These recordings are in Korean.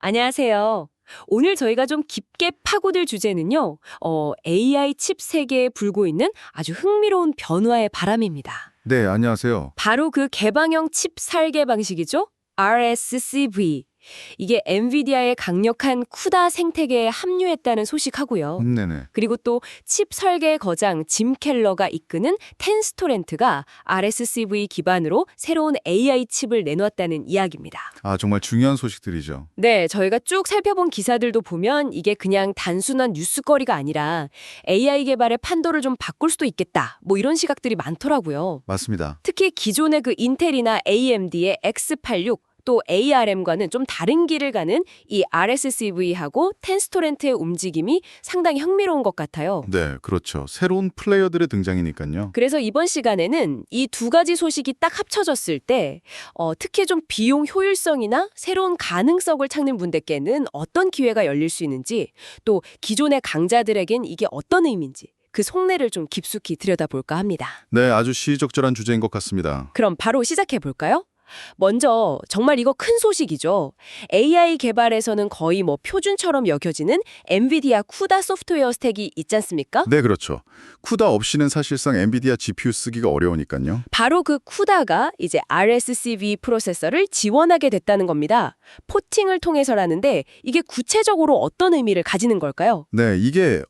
안녕하세요. 오늘 저희가 좀 깊게 파고들 주제는요, AI 칩 세계에 불고 있는 아주 흥미로운 변화의 바람입니다. 네, 안녕하세요. 바로 그 개방형 칩 설계 방식이죠? RSCV. 이게 엔비디아의 강력한 쿠다 생태계에 합류했다는 소식하고요. 네네. 그리고 또 칩 설계 거장 짐 켈러가 이끄는 텐스토렌트가 RSCV 기반으로 새로운 AI 칩을 내놓았다는 이야기입니다. 아, 정말 중요한 소식들이죠. 네, 저희가 쭉 살펴본 기사들도 보면 이게 그냥 단순한 뉴스거리가 아니라 AI 개발의 판도를 좀 바꿀 수도 있겠다. 뭐 이런 시각들이 많더라고요. 맞습니다. 특히 기존의 그 인텔이나 AMD의 X86 또 ARM과는 좀 다른 길을 가는 이 RSCV하고 텐스토렌트의 움직임이 상당히 흥미로운 것 같아요. 네, 그렇죠. 새로운 플레이어들의 등장이니까요. 그래서 이번 시간에는 이 두 가지 소식이 딱 합쳐졌을 때 특히 좀 비용 효율성이나 새로운 가능성을 찾는 분들께는 어떤 기회가 열릴 수 있는지 또 기존의 강자들에겐 이게 어떤 의미인지 그 속내를 좀 깊숙이 들여다볼까 합니다. 네, 아주 시의적절한 주제인 것 같습니다. 그럼 바로 시작해 볼까요? 먼저 정말 이거 큰 소식이죠. AI 개발에서는 거의 뭐 표준처럼 여겨지는 엔비디아 쿠다 소프트웨어 스택이 있지 않습니까? 네, 그렇죠. 쿠다 없이는 사실상 엔비디아 GPU 쓰기가 어려우니까요. 바로 그 쿠다가 이제 RSCV 프로세서를 지원하게 됐다는 겁니다. 포팅을 통해서라는데 이게 구체적으로 어떤 의미를 가지는 걸까요? 네, 이게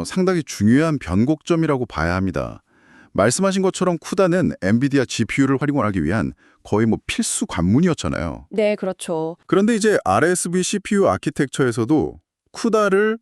상당히 중요한 변곡점이라고 봐야 합니다. 말씀하신 것처럼 쿠다는 엔비디아 GPU를 활용하기 위한 거의 뭐 필수 관문이었잖아요. 네, 그렇죠. 그런데 이제 RSV CPU 아키텍처에서도 쿠다를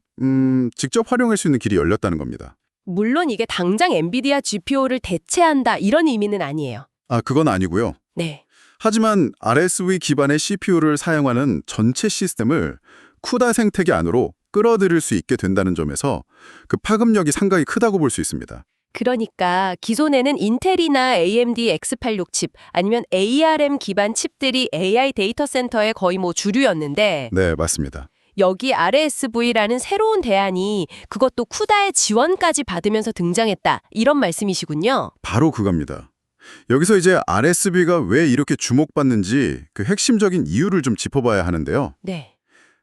직접 활용할 수 있는 길이 열렸다는 겁니다. 물론 이게 당장 엔비디아 GPU를 대체한다 이런 의미는 아니에요. 아, 그건 아니고요. 네. 하지만 RSV 기반의 CPU를 사용하는 전체 시스템을 쿠다 생태계 안으로 끌어들일 수 있게 된다는 점에서 그 파급력이 상당히 크다고 볼 수 있습니다. 그러니까 기존에는 인텔이나 AMD X86 칩 아니면 ARM 기반 칩들이 AI 데이터 센터의 거의 뭐 주류였는데 네, 맞습니다. 여기 RSV라는 새로운 대안이 그것도 쿠다의 지원까지 받으면서 등장했다. 이런 말씀이시군요. 바로 그겁니다. 여기서 이제 RSV가 왜 이렇게 주목받는지 그 핵심적인 이유를 좀 짚어봐야 하는데요. 네.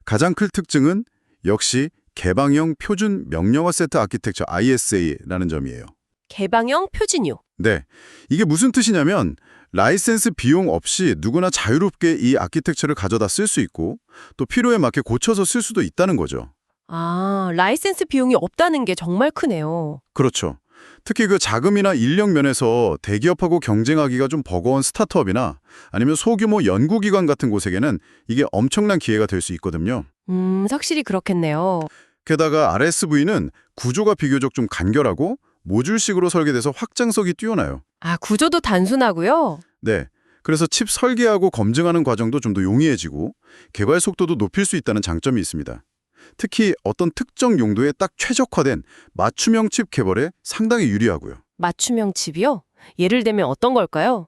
가장 큰 특징은 역시 개방형 표준 명령어 세트 아키텍처 ISA라는 점이에요. 개방형 표준유. 네, 이게 무슨 뜻이냐면 라이센스 비용 없이 누구나 자유롭게 이 아키텍처를 가져다 쓸 수 있고 또 필요에 맞게 고쳐서 쓸 수도 있다는 거죠. 아, 라이센스 비용이 없다는 게 정말 크네요. 그렇죠. 특히 그 자금이나 인력 면에서 대기업하고 경쟁하기가 좀 버거운 스타트업이나 아니면 소규모 연구기관 같은 곳에게는 이게 엄청난 기회가 될 수 있거든요. 확실히 그렇겠네요. 게다가 RSV는 구조가 비교적 좀 간결하고 모듈식으로 설계돼서 확장성이 뛰어나요. 아, 구조도 단순하고요. 네. 그래서 칩 설계하고 검증하는 과정도 좀 더 용이해지고 개발 속도도 높일 수 있다는 장점이 있습니다. 특히 어떤 특정 용도에 딱 최적화된 맞춤형 칩 개발에 상당히 유리하고요. 맞춤형 칩이요? 예를 들면 어떤 걸까요?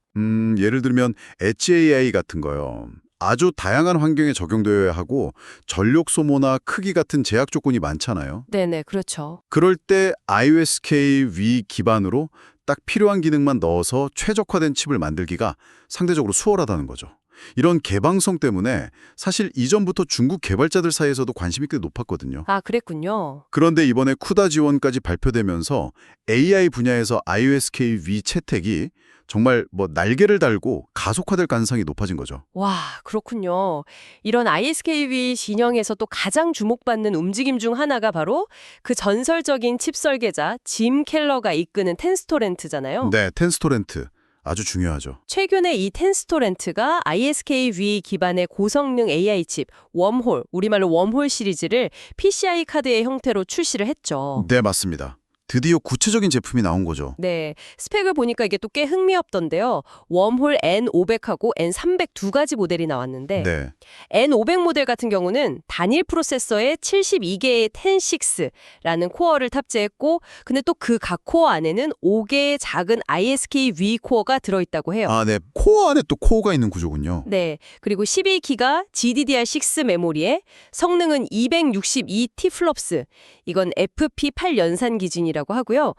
예를 들면 HAI 같은 거요. 아주 다양한 환경에 적용되어야 하고 전력 소모나 크기 같은 제약 조건이 많잖아요. 네네, 그렇죠. 그럴 때 IOSKV 기반으로 딱 필요한 기능만 넣어서 최적화된 칩을 만들기가 상대적으로 수월하다는 거죠. 이런 개방성 때문에 사실 이전부터 중국 개발자들 사이에서도 관심이 꽤 높았거든요. 아, 그랬군요. 그런데 이번에 쿠다 지원까지 발표되면서 AI 분야에서 IOSKV 채택이 정말 뭐 날개를 달고 가속화될 가능성이 높아진 거죠. 와, 그렇군요. 이런 ISKV 진영에서 또 가장 주목받는 움직임 중 하나가 바로 그 전설적인 칩 설계자 짐 켈러가 이끄는 텐스토렌트잖아요. 네, 텐스토렌트. 아주 중요하죠. 최근에 이 텐스토렌트가 ISKV 기반의 고성능 AI 칩 웜홀, 우리말로 웜홀 시리즈를 PCI 카드의 형태로 출시를 했죠. 네, 맞습니다. 드디어 구체적인 제품이 나온 거죠. 네, 스펙을 보니까 이게 또 꽤 흥미롭던데요. 웜홀 N500하고 N300 두 가지 모델이 나왔는데 네. N500 모델 같은 경우는 단일 프로세서에 72개의 10-6라는 코어를 탑재했고 근데 또 그 각 코어 안에는 5개의 작은 ISKV 코어가 들어있다고 해요. 아, 네. 코어 안에 또 코어가 있는 구조군요. 네, 그리고 12기가 GDDR6 메모리에 성능은 262 T플롭스, 이건 FP8 연산 기준이라고 하고요.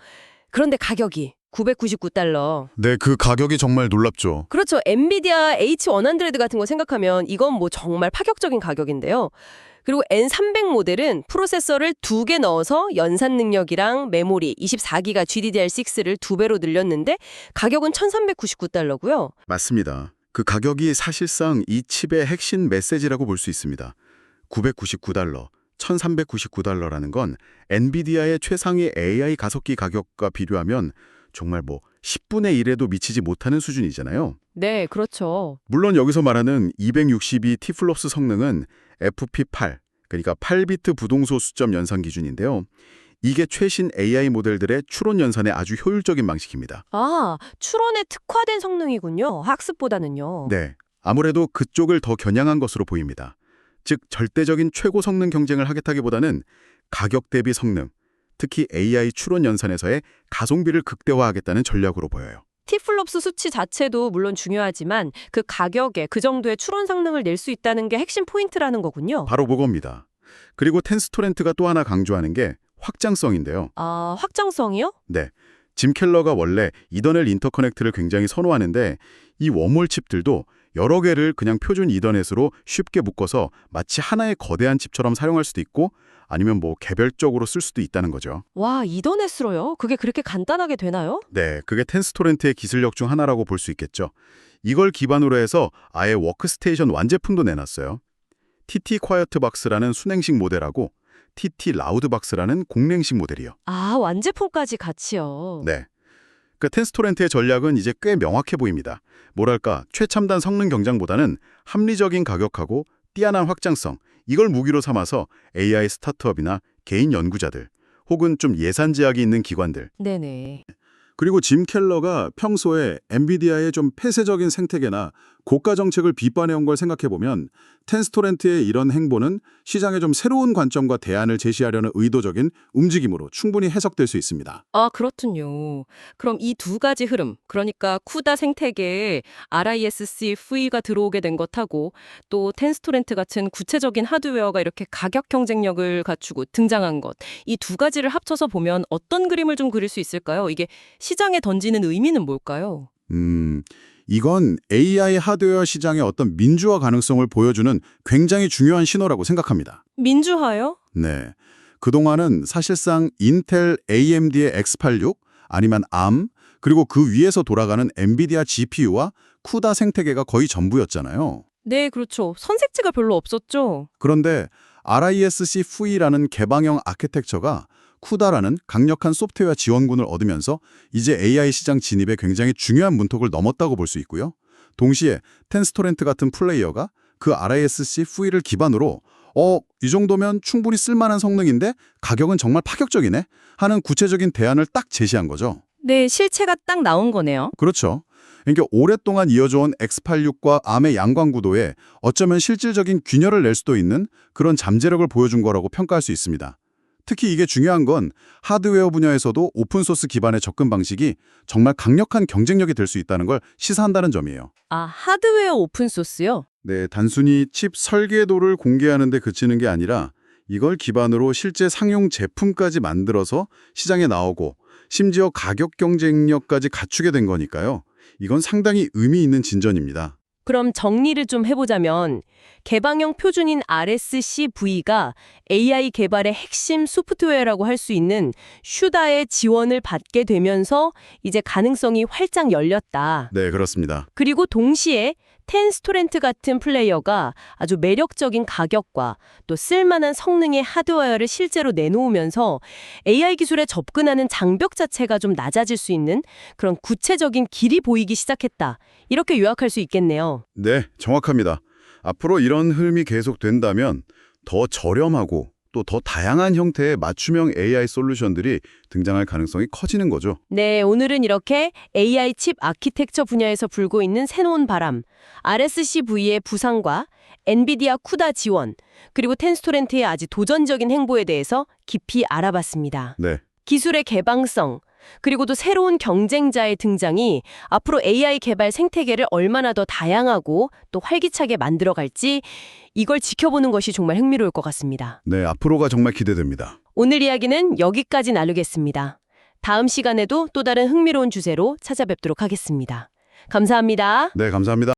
그런데 가격이 999달러. 네, 그 가격이 정말 놀랍죠. 그렇죠. 엔비디아 H100 같은 거 생각하면 이건 뭐 정말 파격적인 가격인데요. 그리고 N300 모델은 프로세서를 2개 넣어서 연산 능력이랑 메모리 24기가 GDDR6를 2배로 늘렸는데 가격은 1,399달러고요. 맞습니다. 그 가격이 사실상 이 칩의 핵심 메시지라고 볼 수 있습니다. 999달러, 1,399달러라는 건 엔비디아의 최상위 AI 가속기 가격과 비교하면 정말 뭐 10분의 1에도 미치지 못하는 수준이잖아요. 네, 그렇죠. 물론 여기서 말하는 262 티플롭스 성능은 FP8, 그러니까 8비트 부동소 수점 연산 기준인데요. 이게 최신 AI 모델들의 추론 연산에 아주 효율적인 방식입니다. 아, 추론에 특화된 성능이군요. 학습보다는요. 네, 아무래도 그쪽을 더 겨냥한 것으로 보입니다. 즉, 절대적인 최고 성능 경쟁을 하겠다기보다는 가격 대비 성능, 특히 AI 추론 연산에서의 가성비를 극대화하겠다는 전략으로 보여요. 티플롭스 수치 자체도 물론 중요하지만 그 가격에 그 정도의 추론 성능을 낼 수 있다는 게 핵심 포인트라는 거군요. 바로 그겁니다. 그리고 텐스토렌트가 또 하나 강조하는 게 확장성인데요. 아, 확장성이요? 네, 짐 켈러가 원래 이더넷 인터커넥트를 굉장히 선호하는데 이 웜홀 칩들도 여러 개를 그냥 표준 이더넷으로 쉽게 묶어서 마치 하나의 거대한 칩처럼 사용할 수도 있고 아니면 뭐 개별적으로 쓸 수도 있다는 거죠. 와, 이더넷으로요? 그게 그렇게 간단하게 되나요? 네, 그게 텐스토렌트의 기술력 중 하나라고 볼 수 있겠죠. 이걸 기반으로 해서 아예 워크스테이션 완제품도 내놨어요. TT 콰이어트 박스라는 순행식 모델하고 TT 라우드 박스라는 공랭식 모델이요. 아, 완제품까지 같이요. 네. 그 텐스토렌트의 전략은 이제 꽤 명확해 보입니다. 뭐랄까, 최첨단 성능 경쟁보다는 합리적인 가격하고 뛰어난 확장성, 이걸 무기로 삼아서 AI 스타트업이나 개인 연구자들, 혹은 좀 예산 제약이 있는 기관들, 네네. 그리고 짐 켈러가 평소에 엔비디아의 좀 폐쇄적인 생태계나 고가 정책을 비판해온 걸 생각해보면 텐스토렌트의 이런 행보는 시장에 좀 새로운 관점과 대안을 제시하려는 의도적인 움직임으로 충분히 해석될 수 있습니다. 아, 그렇군요. 그럼 이 두 가지 흐름, 그러니까 쿠다 생태계에 RISC V가 들어오게 된 것하고 또 텐스토렌트 같은 구체적인 하드웨어가 이렇게 가격 경쟁력을 갖추고 등장한 것, 이 두 가지를 합쳐서 보면 어떤 그림을 좀 그릴 수 있을까요? 이게 시장에 던지는 의미는 뭘까요? 이건 AI 하드웨어 시장의 어떤 민주화 가능성을 보여주는 굉장히 중요한 신호라고 생각합니다. 민주화요? 네. 그동안은 사실상 인텔 AMD의 X86, 아니면 ARM, 그리고 그 위에서 돌아가는 엔비디아 GPU와 쿠다 생태계가 거의 전부였잖아요. 네, 그렇죠. 선택지가 별로 없었죠. 그런데 RISC V라는 개방형 아키텍처가 쿠다라는 강력한 소프트웨어 지원군을 얻으면서 이제 AI 시장 진입에 굉장히 중요한 문턱을 넘었다고 볼 수 있고요. 동시에 텐스토렌트 같은 플레이어가 그 RISC V를 기반으로 이 정도면 충분히 쓸만한 성능인데 가격은 정말 파격적이네 하는 구체적인 대안을 딱 제시한 거죠. 네, 실체가 딱 나온 거네요. 그렇죠. 그러니까 오랫동안 이어져온 X86과 ARM의 양광 구도에 어쩌면 실질적인 균열을 낼 수도 있는 그런 잠재력을 보여준 거라고 평가할 수 있습니다. 특히 이게 중요한 건 하드웨어 분야에서도 오픈소스 기반의 접근 방식이 정말 강력한 경쟁력이 될 수 있다는 걸 시사한다는 점이에요. 아, 하드웨어 오픈소스요? 네, 단순히 칩 설계도를 공개하는 데 그치는 게 아니라 이걸 기반으로 실제 상용 제품까지 만들어서 시장에 나오고 심지어 가격 경쟁력까지 갖추게 된 거니까요. 이건 상당히 의미 있는 진전입니다. 그럼 정리를 좀 해보자면 개방형 표준인 RSC-V가 AI 개발의 핵심 소프트웨어라고 할 수 있는 슈다의 지원을 받게 되면서 이제 가능성이 활짝 열렸다. 네, 그렇습니다. 그리고 동시에 텐스토렌트 같은 플레이어가 아주 매력적인 가격과 또 쓸만한 성능의 하드웨어를 실제로 내놓으면서 AI 기술에 접근하는 장벽 자체가 좀 낮아질 수 있는 그런 구체적인 길이 보이기 시작했다. 이렇게 요약할 수 있겠네요. 네, 정확합니다. 앞으로 이런 흐름이 계속된다면 더 저렴하고 또 더 다양한 형태의 맞춤형 AI 솔루션들이 등장할 가능성이 커지는 거죠. 네, 오늘은 이렇게 AI 칩 아키텍처 분야에서 불고 있는 새로운 바람, RSC-V의 부상과 엔비디아 쿠다 지원, 그리고 텐스토렌트의 아주 도전적인 행보에 대해서 깊이 알아봤습니다. 네. 기술의 개방성, 그리고 또 새로운 경쟁자의 등장이 앞으로 AI 개발 생태계를 얼마나 더 다양하고 또 활기차게 만들어갈지 이걸 지켜보는 것이 정말 흥미로울 것 같습니다. 네, 앞으로가 정말 기대됩니다. 오늘 이야기는 여기까지 나누겠습니다. 다음 시간에도 또 다른 흥미로운 주제로 찾아뵙도록 하겠습니다. 감사합니다. 네, 감사합니다.